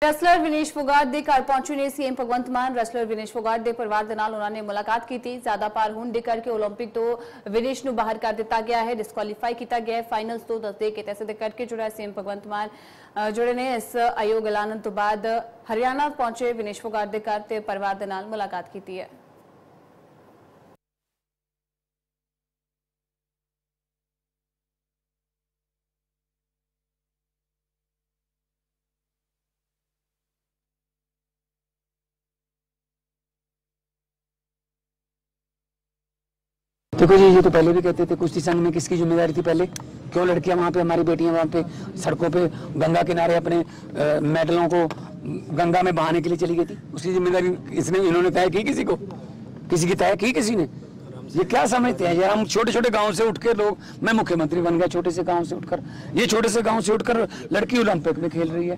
Wrestler Vinesh Phogat ਦੇ ਘਰ ਪਹੁੰਚੇ ਨੇ ਸੀਐਮ ਭਗਵੰਤ ਮਾਨ। ਰੈਸਲਰ ਵਿਨੇਸ਼ ਫੋਗਾਟ ਦੇ ਪਰਿਵਾਰ ਦੇ ਨਾਲ ਉਹਨਾਂ ਨੇ ਮੁਲਾਕਾਤ ਕੀਤੀ। ਜ਼ਿਆਦਾ ਭਾਰ ਹੋਣ ਦੇ ਕਰਕੇ 올림픽 ਤੋਂ ਵਿਨੇਸ਼ ਨੂੰ ਬਾਹਰ ਕਰ ਦਿੱਤਾ ਗਿਆ ਹੈ, ਡਿਸਕੁਆਲੀਫਾਈ ਕੀਤਾ ਗਿਆ ਹੈ ਫਾਈਨਲਸ ਤੋਂ। ਦੱਸਦੇ ਕਿ ਤੈਸੇ ਦੇ ਕਰਕੇ ਜੁੜਾ ਸੀਐਮ ਭਗਵੰਤ ਮਾਨ जुड़े ने इस आयोग ऐलान तो बाद हरियाणा पहुंचे विनेश फोगाट के घर ते परिवार दे नाल मुलाकात की है। देखो जी, ये तो पहले भी कहते थे कुश्ती संघ में किसकी जिम्मेदारी थी पहले? क्यों लड़कियां वहाँ पे, हमारी बेटियां वहाँ पे सड़कों पे गंगा किनारे अपने मेडलों को गंगा में बहाने के लिए चली गई थी? उसकी जिम्मेदारी इन्होंने तय की? किसी की तय की किसी ने? ये क्या समझते हैं यार? हम छोटे छोटे गांव से उठ के लोग, मैं मुख्यमंत्री बन गया छोटे से गांव से उठकर, ये छोटे से गांव से उठकर लड़की ओलंपिक में खेल रही है।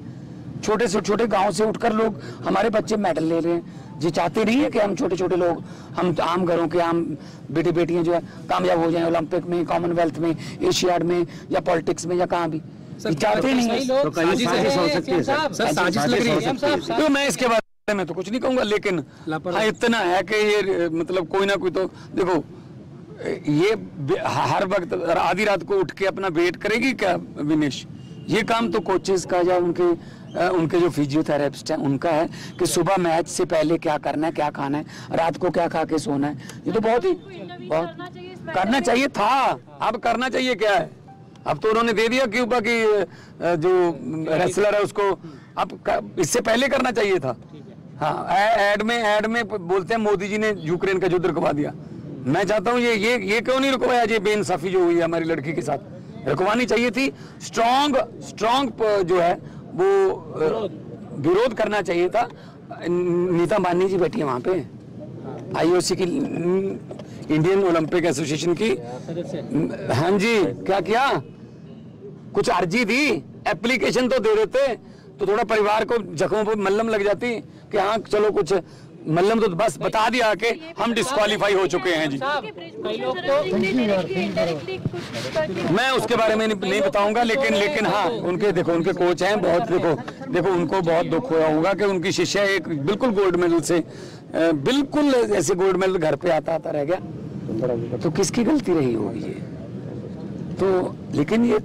छोटे से छोटे गांव से उठकर लोग, हमारे बच्चे मेडल ले रहे हैं। जी चाहते नहीं है कि हम छोटे छोटे लोग, हम आम घरों के आम बेटे बेटियां जो है कामयाब हो जाएं ओलंपिक में, कॉमनवेल्थ में, एशियाड में या पॉलिटिक्स में या कहाँ भी। चाहते नहीं है तो कहीं साजिश हो सकती है सर, साजिश लग रही है। तो मैं इसके बारे में तो कुछ नहीं कहूंगा, लेकिन हाँ इतना है कि ये मतलब कोई ना कोई तो देखो, ये हर वक्त आधी रात को उठ के अपना वेट करेगी क्या विनेश? ये काम तो कोचेस का या उनके जो फिजियोथेरेपिस्ट हैं उनका है कि सुबह मैच से पहले क्या करना है, क्या खाना है, रात को क्या खा के सोना है। ये तो बहुत करना चाहिए था। अब करना चाहिए क्या है? अब तो उन्होंने दे दिया क्यूबा की जो रेसलर है उसको, अब इससे पहले करना चाहिए था। हाँ, एड में बोलते हैं मोदी जी ने यूक्रेन का युद्ध रुकवा दिया। मैं चाहता हूँ ये क्यों नहीं रुकवाया? ये बेइंसाफी जो हुई है हमारी लड़की के साथ, रुकवानी चाहिए थी। स्ट्रॉन्ग जो है वो विरोध करना चाहिए था। नीता अंबानी जी बैठी है वहां पे, आईओसी की, इंडियन ओलंपिक एसोसिएशन की। हाँ जी, क्या किया? कुछ अर्जी दी, एप्लीकेशन तो दे देते तो थोड़ा परिवार को जख्मों पर मल्लम लग जाती कि हाँ चलो कुछ मल्लम, तो बस बता दिया कि हम डिस्क्वालीफाई हो चुके हैं जी। मैं उसके बारे में नहीं बताऊंगा, लेकिन हाँ उनके उनके कोच हैं बहुत, देखो उनको बहुत दुख हुआ होगा कि उनकी शिष्या एक बिल्कुल गोल्ड मेडल से, बिल्कुल ऐसे गोल्ड मेडल घर पे आता रह गया। तो किसकी गलती रही होगी ये तो? लेकिन ये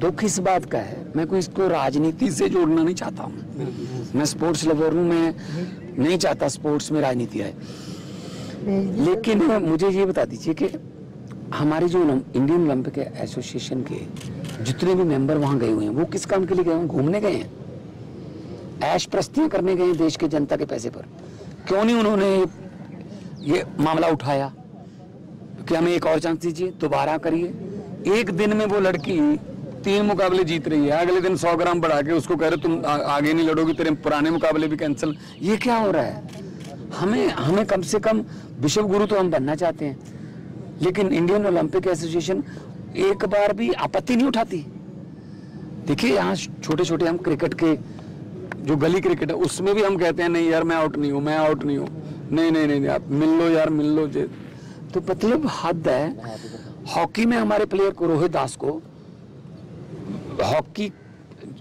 दुख इस बात का है, मैं कोई इसको राजनीति से जोड़ना नहीं चाहता हूँ। मैं स्पोर्ट्स लवर हूँ, मैं नहीं चाहता स्पोर्ट्स में राजनीति आए। लेकिन मुझे ये बता दीजिए कि हमारे जो इंडियन ओलंपिक एसोसिएशन के जितने भी मेंबर वहां गए हुए हैं, वो किस काम के लिए गए हैं? घूमने गए हैं, ऐश प्रस्तियां करने गए हैं देश के जनता के पैसे पर। क्यों नहीं उन्होंने ये मामला उठाया कि हमें एक और चांस दीजिए, दोबारा करिए। एक दिन में वो लड़की 3 मुकाबले जीत रही है, अगले दिन 100 ग्राम बढ़ा के उसको कह रहे तुम आगे नहीं लड़ोगी, तेरे पुराने मुकाबले भी कैंसिल। ये क्या हो रहा है? हमें कम से कम विश्व गुरु तो हम बनना चाहते हैं, लेकिन इंडियन ओलंपिक एसोसिएशन एक बार भी आपत्ति नहीं उठाती। देखिए यहाँ छोटे छोटे हम क्रिकेट के जो गली क्रिकेट है उसमें भी हम कहते हैं नहीं यार मैं आउट नहीं हूँ, नहीं आप मिल लो यार, मिल लो। तो मतलब हद है। हॉकी में हमारे प्लेयर को, रोहित दास को, हॉकी,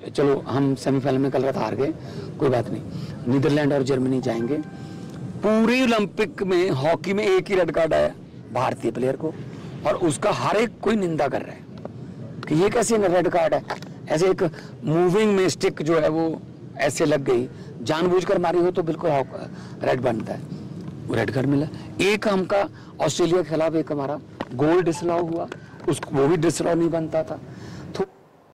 चलो हम सेमीफाइनल में कल रात हार गए, कोई बात नहीं, नीदरलैंड और जर्मनी जाएंगे। पूरे ओलंपिक में हॉकी में एक ही रेड कार्ड आया भारतीय प्लेयर को, और उसका हर एक कोई निंदा कर रहा है कि ये कैसे रेड कार्ड है? ऐसे एक मूविंग में स्टिक जो है वो ऐसे लग गई, जानबूझकर मारी हो तो बिल्कुल रेड बनता है, वो रेड कार्ड मिला। एक हमका ऑस्ट्रेलिया के खिलाफ एक हमारा गोल डिसअलाउ हुआ, वो भी डिसअलाउ नहीं बनता था। तो